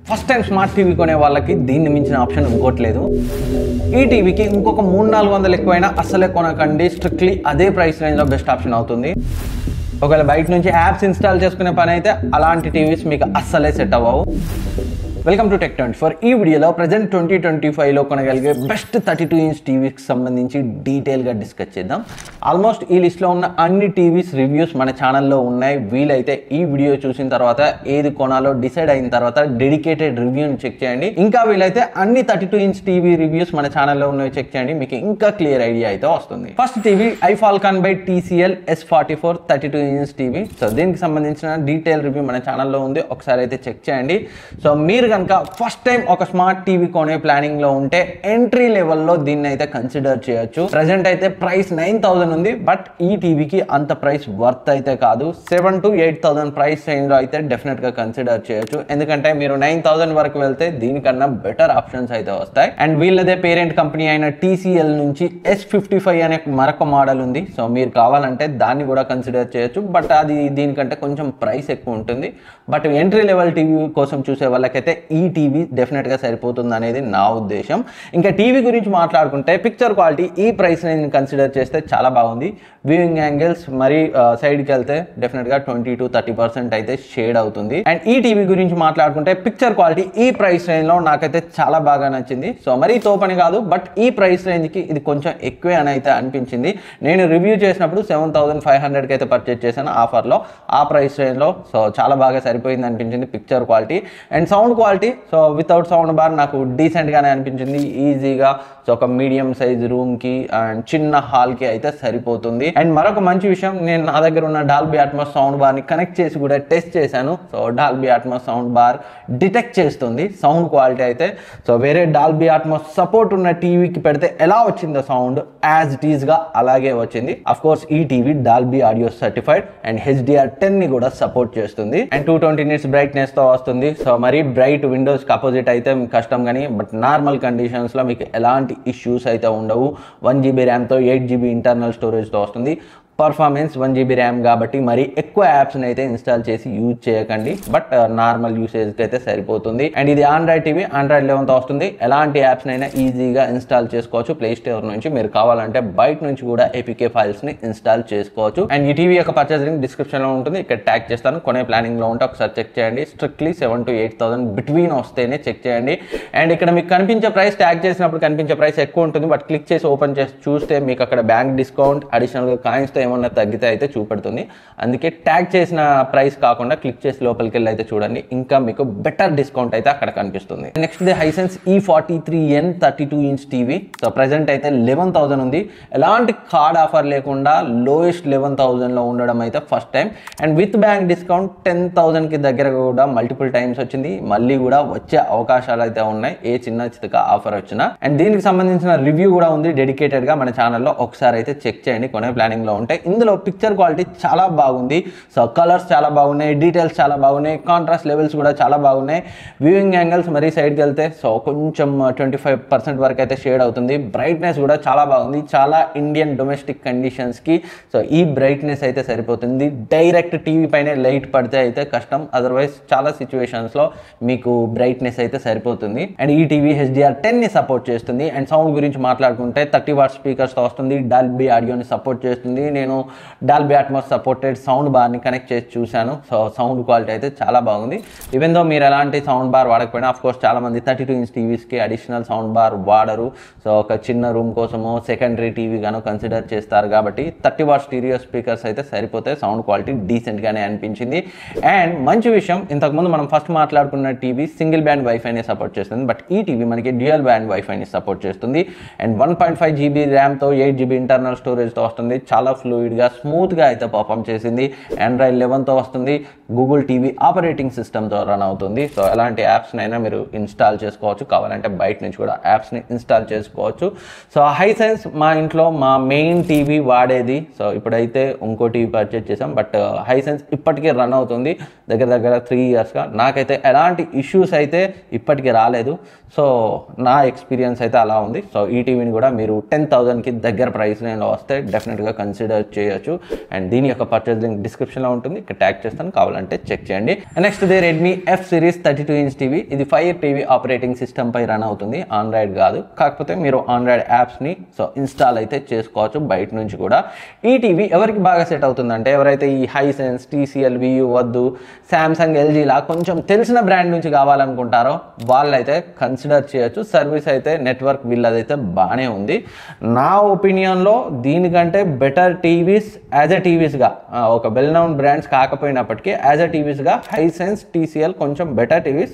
First time smart TV కొనే వాళ్ళకి దీన్ని మించిన ఆప్షన్ ఇంకోట్లేదు. ఈ టీవీకి ఇంకొక 300-400 ఎక్కువైనా అస్సలే కొనకండి. స్ట్రిక్ట్లీ అదే ప్రైస్ రేంజ్లో బెస్ట్ ఆప్షన్ అవుతుంది. ఒకవేళ బయట నుంచి యాప్స్ ఇన్స్టాల్ చేసుకునే పని అయితే అలాంటి టీవీస్ మీకు అస్సలే సెట్ అవ్వవు. Welcome to Tech24. ఈ వీడియోలో ప్రజెంట్ 2025లో కొనగలిగే బెస్ట్ 32-inch టీవీకి సంబంధించి డీటెయిల్గా డిస్కస్ చేద్దాం. ఆల్మోస్ట్ ఈ లిస్ట్లో ఉన్న అన్ని టీవీస్ రివ్యూస్ మన ఛానల్లో ఉన్నాయి. వీలైతే ఈ వీడియో చూసిన తర్వాత ఏది కొనాలో డిసైడ్ అయిన తర్వాత డెడికేటెడ్ రివ్యూని చెక్ చేయండి. ఇంకా వీలైతే అన్ని 32-inch టీవీ రివ్యూస్ మన ఛానల్లో ఉన్నవి చెక్ చేయండి. మీకు ఇంకా క్లియర్ ఐడియా అయితే వస్తుంది. First TV iFalcon by TCL S44 32-inch TV. So దీనికి సంబంధించిన డీటెయిల్ రివ్యూ మన ఛానల్లో ఉంది, ఒకసారి అయితే చెక్ చేయండి. సో మీరు కనుక ఫస్ట్ టైం ఒక స్మార్ట్ టీవీ కొనే ప్లానింగ్ లో ఉంటే ఎంట్రీ లెవెల్లో దీన్ని అయితే కన్సిడర్ చేయొచ్చు. ప్రెసెంట్ అయితే ప్రైస్ 9,000 ఉంది, బట్ ఈ టీవీకి అంత ప్రైస్ వర్త్ అయితే కాదు. 7,000 to 8,000 ప్రైస్ రేంజ్ లో అయితే డెఫినెట్ గా కన్సిడర్ చేయొచ్చు. ఎందుకంటే మీరు 9,000 వరకు వెళ్తే దీనికన్నా బెటర్ ఆప్షన్స్ అయితే వస్తాయి. అండ్ వీళ్ళదే పేరెంట్ కంపెనీ అయిన TCL నుంచి S55 అనే మరొక మోడల్ ఉంది. సో మీరు కావాలంటే దాన్ని కూడా కన్సిడర్ చేయొచ్చు, బట్ అది దీనికంటే కొంచెం ప్రైస్ ఎక్కువ ఉంటుంది. బట్ ఎంట్రీ లెవెల్ టీవీ కోసం చూసే వాళ్ళకైతే ఈ టీవీ డెఫినెట్ గా సరిపోతుంది అనేది నా ఉద్దేశం. ఇంకా టీవీ గురించి మాట్లాడుకుంటే పిక్చర్ క్వాలిటీ ఈ ప్రైస్ ని కన్సిడర్ చేస్తే చాలా బాగుంది. వ్యూయింగ్ యాంగిల్స్ మరి సైడ్కి వెళ్తే డెఫినెట్ గా 20 to 30% అయితే షేడ్ అవుతుంది. అండ్ ఈ టీవీ గురించి మాట్లాడుకుంటే పిక్చర్ క్వాలిటీ ఈ ప్రైస్ రేంజ్ లో నాకైతే చాలా బాగా నచ్చింది. సో మరీ తోపని కాదు, బట్ ఈ ప్రైస్ రేంజ్ కి ఇది కొంచెం ఎక్కువే అని అయితే అనిపించింది. నేను రివ్యూ చేసినప్పుడు 7,500 కి అయితే పర్చేజ్ చేశాను ఆఫర్ లో. ఆ ప్రైస్ రేంజ్ లో సో చాలా బాగా సరిపోయింది అనిపించింది picture quality. And sound quality so without sound bar నాకు డీసెంట్ గానే అనిపించింది. ఈజీగా సో ఒక మీడియం సైజ్ రూమ్ కి అండ్ చిన్న హాల్ కి అయితే సరిపోతుంది. అండ్ మరొక మంచి విషయం, నేను నా దగ్గర ఉన్న డాల్బీ అట్మాస్ సౌండ్ బార్ ని కనెక్ట్ చేసి కూడా టెస్ట్ చేశాను. So Dolby Atmos sound bar detect చేస్తుంది సౌండ్ క్వాలిటీ అయితే. సో వేరే డాల్బీ అట్మాస్ సపోర్ట్ ఉన్న టీవీకి పెడితే ఎలా వచ్చిందో సౌండ్ యాజ్ ఇట్ ఈస్ గా అలాగే వచ్చింది. అఫ్ కోర్స్ ఈ TV Dolby audio certified and HDR10 ని కూడా సపోర్ట్ చేస్తుంది. అండ్ 220 nits బ్రైట్నెస్ తో వస్తుంది. సో మరి బ్రైట్ విండోస్ కి అపోజిట్ అయితే కష్టం, కానీ బట్ నార్మల్ కండిషన్స్ లో మీకు ఎలాంటి ఇష్యూస్ అయితే ఉండవు. 1GB ర్యామ్ తో 8GB ఇంటర్నల్ స్టోరేజ్ తో వస్తుంది. పర్ఫార్మెన్స్ 1GB ర్యామ్ కాబట్టి మరి ఎక్కువ యాప్స్ని అయితే ఇన్స్టాల్ చేసి యూజ్ చేయకండి, బట్ నార్మల్ యూసేజ్కి అయితే సరిపోతుంది. అండ్ ఇది ఆండ్రాయిడ్ టీవీ, Android 11తో వస్తుంది. ఎలాంటి యాప్స్ని అయినా ఈజీగా ఇన్స్టాల్ చేసుకోవచ్చు ప్లే స్టోర్ నుంచి. మీరు కావాలంటే బయట నుంచి కూడా APK ఫైల్స్ని ఇన్స్టాల్ చేసుకోవచ్చు. అండ్ ఈ టీవీ యొక్క పర్చేస్ లింక్ డిస్క్రిప్షన్లో ఉంటుంది, ఇక్కడ ట్యాగ్ చేస్తాను. కొనే ప్లానింగ్లో ఉంటే ఒకసారి చెక్ చేయండి. స్ట్రిక్ట్లీ 7,000 to 8,000 బిట్వీన్ వస్తేనే చెక్ చేయండి. అండ్ ఇక్కడ మీకు కనిపించే ప్రైస్ ట్యాగ్ చేసినప్పుడు కనిపించే ప్రైస్ ఎక్కువ ఉంటుంది, బట్ క్లిక్ చేసి ఓపెన్ చేసి చూస్తే మీకు అక్కడ బ్యాంక్ డిస్కౌంట్ అడిషనల్గా కాయిన్స్తో ఏమన్నా తగ్గితే అయితే చూపెడుతుంది. అందుకే ట్యాగ్ చేసిన ప్రైస్ కాకుండా క్లిక్ చేసి లోపలికి వెళ్ళి అయితే చూడండి, ఇంకా మీకు బెటర్ డిస్కౌంట్ అయితే అక్కడ కనిపిస్తుంది. Next the Hisense E43N 32-inch TV. So present అయితే 11,000 ఉంది. ఎలాంటి కార్డ్ ఆఫర్ లేకుండా లోయెస్ట్ 11,000లో ఉండడం అయితే first time. And with bank discount 10,000 కి దగ్గర కూడా మల్టిపుల్ టైమ్స్ వచ్చింది. మళ్ళీ కూడా వచ్చే అవకాశాలు అయితే ఉన్నాయి ఏ చిన్న చితక ఆఫర్ వచ్చినా. అండ్ దీనికి సంబంధించిన రివ్యూ కూడా ఉంది డెడికేటెడ్ గా మన ఛానల్లో, ఒకసారి అయితే చెక్ చేయండి కొనే ప్లానింగ్ లో ఉంటే. ఇందులో పిక్చర్ క్వాలిటీ చాలా బాగుంది. సో కలర్స్ చాలా బాగున్నాయి, డీటెయిల్స్ చాలా బాగున్నాయి, కాంట్రాస్ట్ లెవెల్స్ కూడా చాలా బాగున్నాయి. వ్యూయింగ్ యాంగిల్స్ మరీ సైడ్కి వెళ్తే సో కొంచెం 25% వరకు అయితే షేడ్ అవుతుంది. బ్రైట్నెస్ కూడా చాలా బాగుంది. చాలా ఇండియన్ డొమెస్టిక్ కండిషన్స్కి సో ఈ బ్రైట్నెస్ అయితే సరిపోతుంది. డైరెక్ట్ టీవీ పైన లైట్ పడితే అయితే కష్టం, అదర్వైజ్ చాలా సిచ్యువేషన్స్లో మీకు బ్రైట్నెస్ అయితే సరిపోతుంది. అండ్ ఈ టీవీ HDR10 ని సపోర్ట్ చేస్తుంది. అండ్ సౌండ్ గురించి మాట్లాడుకుంటే 30 వాట్ స్పీకర్స్తో వస్తుంది. డాల్బీ ఆడియోని సపోర్ట్ చేస్తుంది. నేను డాల్బీ అట్మాస్ సపోర్టెడ్ సౌండ్ బార్ని కనెక్ట్ చేసి చూశాను. సో సౌండ్ క్వాలిటీ అయితే చాలా బాగుంది. ఈవెన్ దో మీరు ఎలాంటి సౌండ్ బార్ వాడకపోయినా, ఆఫ్ కోర్స్ చాలా మంది 32-inch టీవీస్కి అడిషనల్ సౌండ్ బార్ వాడరు. సో ఒక చిన్న రూమ్ కోసమో సెకండరీ టీవీ గాను కన్సిడర్ చేస్తారు కాబట్టి 30 వాట్ స్టీరియో స్పీకర్స్ అయితే సరిపోతాయి. సౌండ్ క్వాలిటీ డీసెంట్గానే అనిపించింది. అండ్ మంచి విషయం, ఇంతకుముందు మనం ఫస్ట్ మాట్లాడుకున్న టీవీ సింగిల్ బ్యాండ్ వైఫైని సపోర్ట్ చేస్తుంది, బట్ ఈ టీవీ మనకి డ్యూయల్ బ్యాండ్ వైఫైని సపోర్ట్ చేస్తుంది. అండ్ 1.5GB ర్యామ్తో 8GB ఇంటర్నల్ స్టోరేజ్తో వస్తుంది. చాలా ఫ్లూయిడ్గా స్మూత్గా అయితే పర్ఫామ్ చేసింది. Android 11తో వస్తుంది. గూగుల్ టీవీ ఆపరేటింగ్ సిస్టమ్తో రన్ అవుతుంది. సో ఎలాంటి యాప్స్నైనా మీరు ఇన్స్టాల్ చేసుకోవచ్చు, కావాలంటే బయట నుంచి కూడా యాప్స్ని ఇన్స్టాల్ చేసుకోవచ్చు. సో హైసెన్స్ మా ఇంట్లో మా మెయిన్ టీవీ వాడేది. సో ఇప్పుడైతే ఇంకో టీవీ పర్చేజ్ చేసాం, బట్ హైసెన్స్ ఇప్పటికీ రన్ అవుతుంది దగ్గర దగ్గర 3 yearsగా. నాకైతే ఎలాంటి ఇష్యూస్ అయితే ఇప్పటికీ రాలేదు. సో నా ఎక్స్పీరియన్స్ అయితే అలా ఉంది. సో ఈ టీవీని కూడా మీరు 10,000కి దగ్గర ప్రైస్ నేను వస్తే డెఫినెట్గా కన్సిడర్ సెర్చ్ చేయొచ్చు. అండ్ దీని యొక్క పర్చేస్ లింక్ డిస్క్రిప్షన్లో ఉంటుంది, ఇక్కడ ట్యాగ్ చేస్తాను, కావాలంటే చెక్ చేయండి. Next they Redmi F series 32" TV. ఇది 5 టీవీ ఆపరేటింగ్ సిస్టమ్ పై రన్ అవుతుంది, ఆండ్రాయిడ్ కాదు. కాకపోతే మీరు ఆండ్రాయిడ్ యాప్స్ని ఇన్స్టాల్ అయితే చేసుకోవచ్చు బయట నుంచి కూడా. ఈ టీవీ ఎవరికి బాగా సెట్ అవుతుందంటే ఎవరైతే ఈ హైసెన్స్, TCL, VU వద్దు, శాంసంగ్, LG లా కొంచెం తెలిసిన బ్రాండ్ నుంచి కావాలనుకుంటారో వాళ్ళైతే కన్సిడర్ చేయొచ్చు. సర్వీస్ అయితే నెట్వర్క్ వీళ్ళదైతే బాగానే ఉంది. నా ఒపీనియన్లో దీనికంటే బెటర్ టీవీస్ యాజ్ ఎ టీవీస్గా, ఒక వెల్ నోన్ బ్రాండ్స్ కాకపోయినప్పటికీ యాజ్ ఎ టీవీస్గా హైసెన్స్, TCL కొంచెం బెటర్ టీవీస్.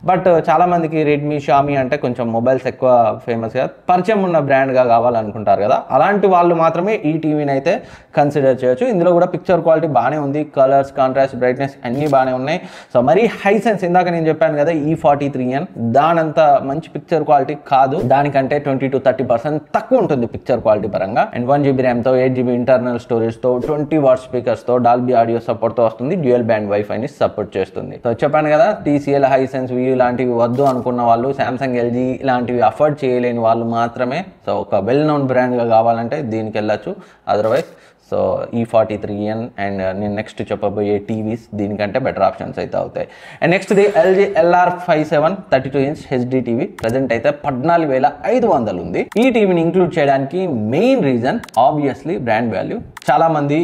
బట్ చాలామందికి రెడ్మీ, షామీ అంటే కొంచెం మొబైల్స్ ఎక్కువ ఫేమస్గా పరిచయం ఉన్న బ్రాండ్గా కావాలనుకుంటారు కదా, అలాంటి వాళ్ళు మాత్రమే ఈ టీవీని అయితే కన్సిడర్ చేయొచ్చు. ఇందులో కూడా పిక్చర్ క్వాలిటీ బాగానే ఉంది, కలర్స్, కాంట్రాస్ట్, బ్రైట్నెస్ అన్నీ బాగానే ఉన్నాయి. సో మరి హైసెన్స్ ఇందాక నేను చెప్పాను కదా E43N, దానంత మంచి పిక్చర్ క్వాలిటీ కాదు, దానికంటే 20 to 30% తక్కువ ఉంటుంది పిక్చర్ క్వాలిటీ పరంగా. అండ్ 1GB ర్యామ్తో 8GB ఇంటర్నల్ స్టోరేజ్తో 20W స్పీకర్స్తో డాల్బీ ఆడియో సపోర్ట్తో వస్తుంది. డ్యూయల్ బ్యాండ్ వైఫైని సపోర్ట్ చేస్తుంది. సో చెప్పాను కదా, TCL, హైసెన్స్, VU లాంటివి వద్దు అనుకున్న వాళ్ళు, శాంసంగ్, LG లాంటివి అఫోర్డ్ చేయలేని వాళ్ళు మాత్రమే సో ఒక వెల్ నోన్ బ్రాండ్గా కావాలంటే దీనికి వెళ్ళచ్చు. అదర్వైజ్ సో E43N అండ్ నేను నెక్స్ట్ చెప్పబోయే టీవీస్ దీనికంటే బెటర్ ఆప్షన్స్ అయితే అవుతాయి. And next the LG LR57 32" HD TV. Present అయితే 14,500 ఉంది. ఈ టీవీని ఇంక్లూడ్ చేయడానికి main reason obviously brand value. చాలా మంది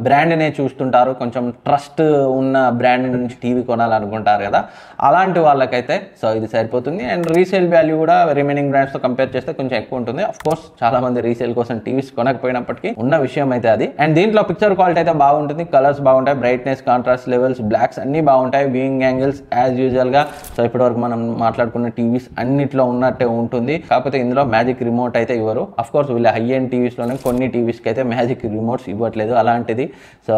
బ్రాండ్నే చూస్తుంటారు, కొంచెం ట్రస్ట్ ఉన్న బ్రాండ్ నుంచి టీవీ కొనాలనుకుంటారు కదా, అలాంటి వాళ్ళకైతే సో ఇది సరిపోతుంది. అండ్ రీసేల్ వాల్యూ కూడా రిమైనింగ్ బ్రాండ్స్తో కంపేర్ చేస్తే కొంచెం ఎక్కువ ఉంటుంది. అఫ్ కోర్స్ చాలా మంది రీసేల్ కోసం టీవీస్ కొనకపోయినప్పటికీ ఉన్న విషయం అయితే అది. అండ్ దీంట్లో పిక్చర్ క్వాలిటీ అయితే బాగుంటుంది, కలర్స్ బాగుంటాయి, బ్రైట్నెస్, కాంట్రాస్ట్ లెవెల్స్, బ్లాక్స్ అన్నీ బాగుంటాయి, వ్యూయింగ్ యాంగిల్స్ యాజ్ యూజువల్గా సో ఇప్పటివరకు మనం మాట్లాడుకున్న టీవీస్ అన్నిట్లో ఉన్నట్టే ఉంటుంది. కాకపోతే ఇందులో మ్యాజిక్ రిమోట్ అయితే ఇవ్వరు. అఫ్ కోర్స్ వీళ్ళ హై ఎండ్ టీవీస్లోనే కొన్ని టీవీస్కి అయితే మ్యాజిక్ రిమోట్స్ ఇవ్వట్లేదు. అలాంటిది సో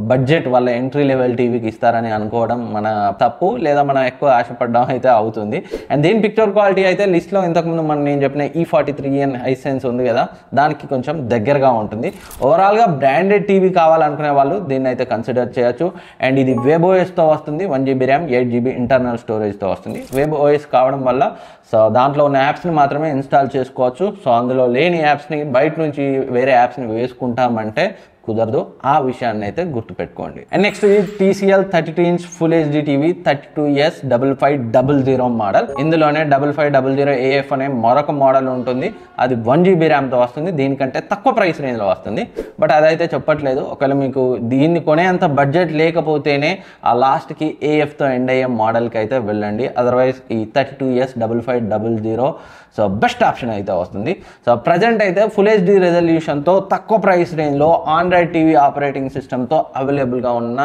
బడ్జెట్ వాళ్ళ ఎంట్రీ లెవెల్ టీవీకి ఇస్తారని అనుకోవడం మన తప్పు, లేదా మనం ఎక్కువ ఆశపడడం అయితే అవుతుంది. అండ్ దీని పిక్చర్ క్వాలిటీ అయితే లిస్ట్లో ఇంతకుముందు నేను చెప్పిన E43N హైసెన్స్ ఉంది కదా, దానికి కొంచెం దగ్గరగా ఉంటుంది. ఓవరాల్గా బ్రాండెడ్ టీవీ కావాలనుకునే వాళ్ళు దీన్ని అయితే కన్సిడర్ చేయొచ్చు. అండ్ ఇది WebOSతో వస్తుంది, 1GB ర్యామ్, 8GB ఇంటర్నల్ స్టోరేజ్తో వస్తుంది. WebOS కావడం వల్ల సో దాంట్లో ఉన్న యాప్స్ని మాత్రమే ఇన్స్టాల్ చేసుకోవచ్చు. సో అందులో లేని యాప్స్ని బయట నుంచి వేరే యాప్స్ని వేసుకుంటామంటే కుదరదు. ఆ విషయాన్ని అయితే గుర్తుపెట్టుకోండి. And next TCL 32" full HD TV 32S5500 model. ఇందులోనే 5500 AF అనే మరొక మోడల్ ఉంటుంది. అది 1GB ర్యామ్తో వస్తుంది. దీనికంటే తక్కువ ప్రైస్ రేంజ్లో వస్తుంది. బట్ అదైతే చెప్పట్లేదు. ఒకవేళ మీకు దీన్ని కొనేంత బడ్జెట్ లేకపోతేనే ఆ లాస్ట్కి AFతో ఎండ్ అయ్యే మోడల్కి అయితే వెళ్ళండి. అదర్వైజ్ ఈ 32S5500 సో బెస్ట్ ఆప్షన్ అయితే వస్తుంది. సో ప్రజెంట్ అయితే ఫుల్ HD రెజల్యూషన్తో తక్కువ ప్రైస్ రేంజ్లో ఆండ్రాయిడ్ టీవీ ఆపరేటింగ్ సిస్టమ్తో అవైలబుల్గా ఉన్న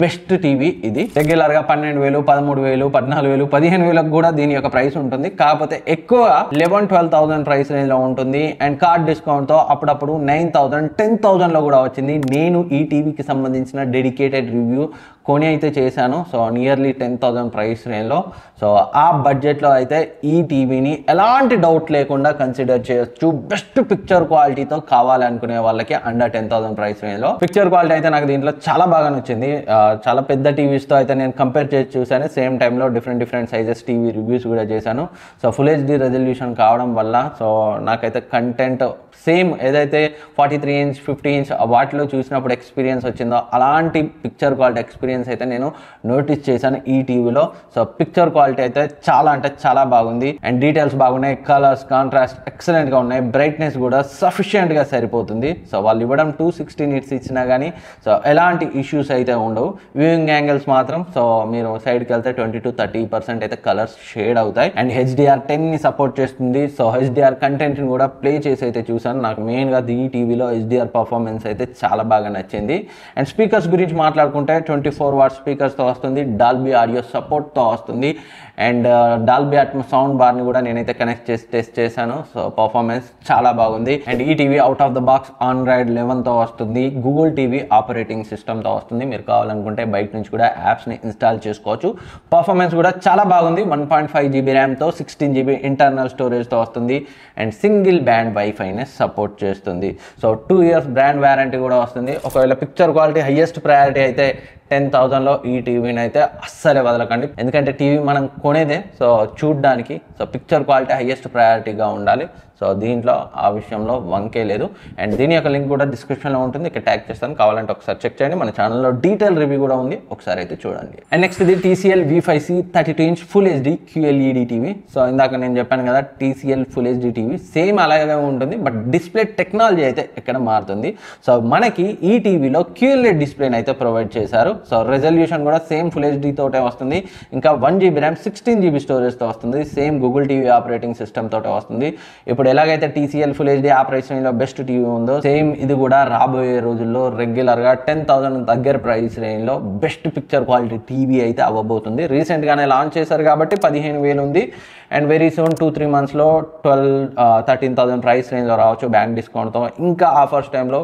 బెస్ట్ టీవీ ఇది. రెగ్యులర్గా 12,000, 13,000, 14,000, 15,000 కూడా దీని యొక్క ప్రైస్ ఉంటుంది. కాకపోతే ఎక్కువ 11,000-12,000 ప్రైస్ రేంజ్లో ఉంటుంది. అండ్ కార్డ్ డిస్కౌంట్తో అప్పుడప్పుడు 9,000, 10,000లో కూడా వచ్చింది. నేను ఈ టీవీకి సంబంధించిన డెడికేటెడ్ రివ్యూ కొని అయితే చేశాను. సో నియర్లీ 10,000 ప్రైస్ రేంజ్లో. సో ఆ బడ్జెట్లో అయితే ఈ టీవీని ఎలాంటి డౌట్ లేకుండా కన్సిడర్ చేయొచ్చు. బెస్ట్ పిక్చర్ క్వాలిటీతో కావాలనుకునే వాళ్ళకి అండర్ 10,000 ప్రైస్ రేంజ్లో. పిక్చర్ క్వాలిటీ అయితే నాకు దీంట్లో చాలా బాగా నచ్చింది. చాలా పెద్ద టీవీస్తో అయితే నేను కంపేర్ చేసి చూసాను. సేమ్ టైంలో డిఫరెంట్ సైజెస్ టీవీ రివ్యూస్ కూడా చేశాను. సో ఫుల్ HD రెజల్యూషన్ కావడం వల్ల సో నాకైతే కంటెంట్ సేమ్ ఏదైతే 43" 50" వాటిలో చూసినప్పుడు ఎక్స్పీరియన్స్ వచ్చిందో అలాంటి పిక్చర్ క్వాలిటీ ఎక్స్పీరియన్స్ అయితే నేను నోటీస్ చేశాను ఈ టీవీలో. సో పిక్చర్ క్వాలిటీ అయితే చాలా అంటే చాలా బాగుంది. అండ్ డీటెయిల్స్ బాగున్నాయి, కలర్స్, కాంట్రాస్ట్ ఎక్సలెంట్గా ఉన్నాయి, బ్రైట్నెస్ కూడా సఫిషియెంట్గా సరిపోతుంది. సో వాళ్ళు ఇవ్వడం 260 nits ఇచ్చినా కానీ సో ఎలాంటి ఇష్యూస్ అయితే ఉండవు. వ్యూయింగ్ యాంగిల్స్ మాత్రం సో మీరు సైడ్కి వెళ్తే 20 to 30% అయితే కలర్స్ షేడ్ అవుతాయి. అండ్ HDR10ని సపోర్ట్ చేస్తుంది. సో HDR కంటెంట్ని కూడా ప్లే చేసి అయితే చూసాను. నాకు మెయిన్గా ఈ టీవీలో HDR పర్ఫార్మెన్స్ అయితే చాలా బాగా నచ్చింది. అండ్ స్పీకర్స్ గురించి మాట్లాడుకుంటే 24W స్పీకర్స్తో వస్తుంది, డాల్బీ ఆడియో సపోర్ట్తో వస్తుంది. అండ్ డాల్బీ అట్మోస్ సౌండ్ బార్ని కూడా నేనైతే కనెక్ట్ చేసి టెస్ట్ చేశాను. సో పర్ఫార్మెన్స్ చాలా బాగుంది. అండ్ ఈ TV out of the box Android 11తో వస్తుంది, గూగుల్ టీవీ ఆపరేటింగ్ సిస్టమ్తో వస్తుంది. మీరు కావాలనుకుంటే బయట నుంచి కూడా యాప్స్ని ఇన్స్టాల్ చేసుకోవచ్చు. పర్ఫార్మెన్స్ కూడా చాలా బాగుంది. 1.5GB ర్యామ్తో 16GB ఇంటర్నల్ స్టోరేజ్తో వస్తుంది. అండ్ సింగిల్ బ్యాండ్ వైఫైని సపోర్ట్ చేస్తుంది. సో 2 years బ్రాండ్ వారంటీ కూడా వస్తుంది. ఒకవేళ పిక్చర్ క్వాలిటీ హైయెస్ట్ ప్రయారిటీ అయితే 10,000లో ఈ టీవీని అయితే అస్సలే వదలకండి. ఎందుకంటే టీవీ మనం కొనేదే సో చూడడానికి, సో పిక్చర్ క్వాలిటీ హైయెస్ట్ ప్రయారిటీగా ఉండాలి. సో దీంట్లో ఆ విషయంలో వంకే లేదు. అండ్ దీని యొక్క లింక్ కూడా డిస్క్రిప్షన్లో ఉంటుంది, ఇక్కడ ట్యాగ్ చేస్తాను, కావాలంటే ఒకసారి చెక్ చేయండి. మన ఛానల్లో డీటెయిల్ రివ్యూ కూడా ఉంది, ఒకసారి అయితే చూడండి. అండ్ నెక్స్ట్ ఇది TCL V5C 32" full HD QLED TV. So ఇందాక నేను చెప్పాను కదా TCL full HD TV same అలాగే ఉంటుంది, బట్ డిస్ప్లే టెక్నాలజీ అయితే ఎక్కడ మారుతుంది. సో మనకి ఈ టీవీలో QLED డిస్ప్లేని అయితే ప్రొవైడ్ చేశారు. సో రెజల్యూషన్ కూడా సేమ్ ఫుల్ HD తోటే వస్తుంది. ఇంకా 1GB RAM 16GB స్టోరేజ్తో వస్తుంది. Same Google TV operating system తోటే వస్తుంది. ఇప్పుడు ఎలాగైతే TCL ఫుల్ HD ఆ ప్రైస్ రేంజ్లో బెస్ట్ టీవీ ఉందో, సేమ్ ఇది కూడా రాబోయే రోజుల్లో రెగ్యులర్గా 10,000 దగ్గర ప్రైస్ రేంజ్లో బెస్ట్ పిక్చర్ క్వాలిటీ టీవీ అయితే అవ్వబోతుంది. రీసెంట్గానే లాంచ్ చేశారు కాబట్టి 15,000 ఉంది. అండ్ వెరీ సూన్ 2-3 మంత్స్లో 13,000 ప్రైస్ రేంజ్లో రావచ్చు బ్యాంక్ డిస్కౌంట్తో. ఇంకా ఆఫర్స్ టైంలో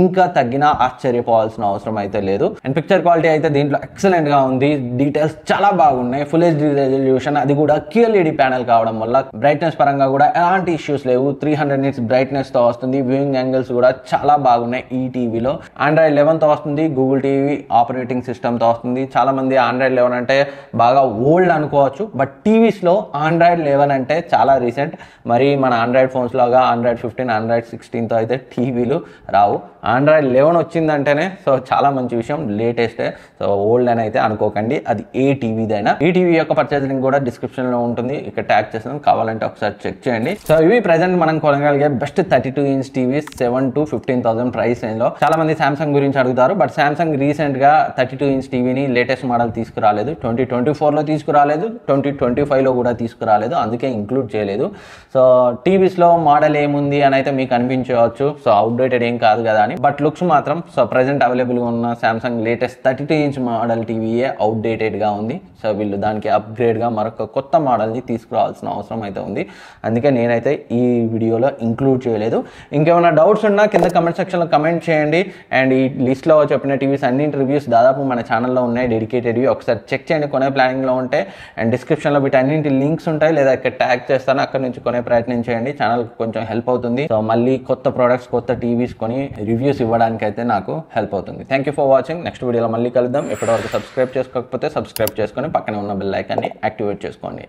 ఇంకా తగ్గినా ఆశ్చర్యపోవాల్సిన అవసరం అయితే లేదు. అండ్ పిక్చర్ క్వాలిటీ అయితే దీంట్లో ఎక్సలెంట్గా ఉంది. డీటెయిల్స్ చాలా బాగున్నాయి. ఫుల్ HD రెజల్యూషన్, అది కూడా QLED ప్యానెల్ కావడం వల్ల బ్రైట్నెస్ పరంగా కూడా ఎలాంటి ఇష్యూస్ లేవు. 300 nits బ్రైట్నెస్తో వస్తుంది. వ్యూయింగ్ యాంగిల్స్ కూడా చాలా బాగున్నాయి ఈ టీవీలో. Android 11తో వస్తుంది. గూగుల్ టీవీ ఆపరేటింగ్ సిస్టమ్తో వస్తుంది. చాలామంది Android 11 అంటే బాగా ఓల్డ్ అనుకోవచ్చు, బట్ టీవీస్లో Android 11 అంటే చాలా రీసెంట్. మరి మన Android ఫోన్స్ లాగా Android 15, Android 16తో అయితే టీవీలు రావు. Android 11 వచ్చిందంటేనే సో చాలా మంచి విషయం, లేటెస్టే. సో ఓల్డ్ అని అయితే అనుకోకండి, అది ఏ టీవీదైనా. ఈ టీవీ యొక్క పర్చేజ్ లింక్ కూడా డిస్క్రిప్షన్లో ఉంటుంది, ఇక్కడ ట్యాగ్ చేస్తాను, కావాలంటే ఒకసారి చెక్ చేయండి. సో ఇవి ప్రెజెంట్ మనం కొనగలిగే బెస్ట్ 32" టీవీస్ 7,000 to 15,000 ప్రైస్ రేంజ్లో. చాలా మంది సామ్సంగ్ గురించి అడుగుతారు, బట్ సామ్సంగ్ రీసెంట్గా 32" టీవీని లేటెస్ట్ మోడల్ తీసుకురాలేదు. 2024లో తీసుకురాలేదు, 2025లో కూడా తీసుకురాలేదు, అందుకే ఇంక్లూడ్ చేయలేదు. సో టీవీస్లో మోడల్ ఏముంది అని అయితే మీకు అనిపించవచ్చు, సో అవుట్డేటెడ్ ఏం కాదు కదా అని. బట్ లుక్స్ మాత్రం సో ప్రెజెంట్ అవైలబుల్గా ఉన్న సామ్సంగ్ లేటెస్ట్ 32" మోడల్ టీవీయే అవుట్డేటెడ్గా ఉంది. సో వీళ్ళు దానికి అప్గ్రేడ్గా మరొక కొత్త మోడల్ని తీసుకురావాల్సిన అవసరం అయితే ఉంది, అందుకే నేనైతే ఈ వీడియోలో ఇంక్లూడ్ చేయలేదు. ఇంకేమైనా డౌట్స్ ఉన్నా కింద కమెంట్ సెక్షన్లో కమెంట్ చేయండి. అండ్ ఈ లిస్ట్లో చెప్పిన టీవీస్ అన్నింటి రివ్యూస్ దాదాపు మన ఛానల్లో ఉన్నాయి, డెడికేటెడ్వి, ఒకసారి చెక్ చేయండి కొనే ప్లానింగ్లో ఉంటే. అండ్ డిస్క్రిప్షన్లో వీటి అన్నింటి లింక్స్ ఉంటాయి, లేదా ఇక్కడ ట్యాగ్ చేస్తాను, అక్కడ నుంచి కొనే ప్రయత్నం చేయండి, ఛానల్కి కొంచెం హెల్ప్ అవుతుంది. సో మళ్ళీ కొత్త ప్రోడక్ట్స్, కొత్త టీవీస్ కొని రివ్యూస్ ఇవ్వడానికి అయితే నాకు హెల్ప్ అవుతుంది. Thank you for watching. Next వీడియోలో మళ్ళీ కలుద్దాం. ఇప్పటివరకు సబ్స్క్రైబ్ చేసుకోకపోతే సబ్స్క్రైబ్ చేసుకొని పక్కనే ఉన్న బెల్ ఐకాన్ని యాక్టివేట్ చేసుకోండి.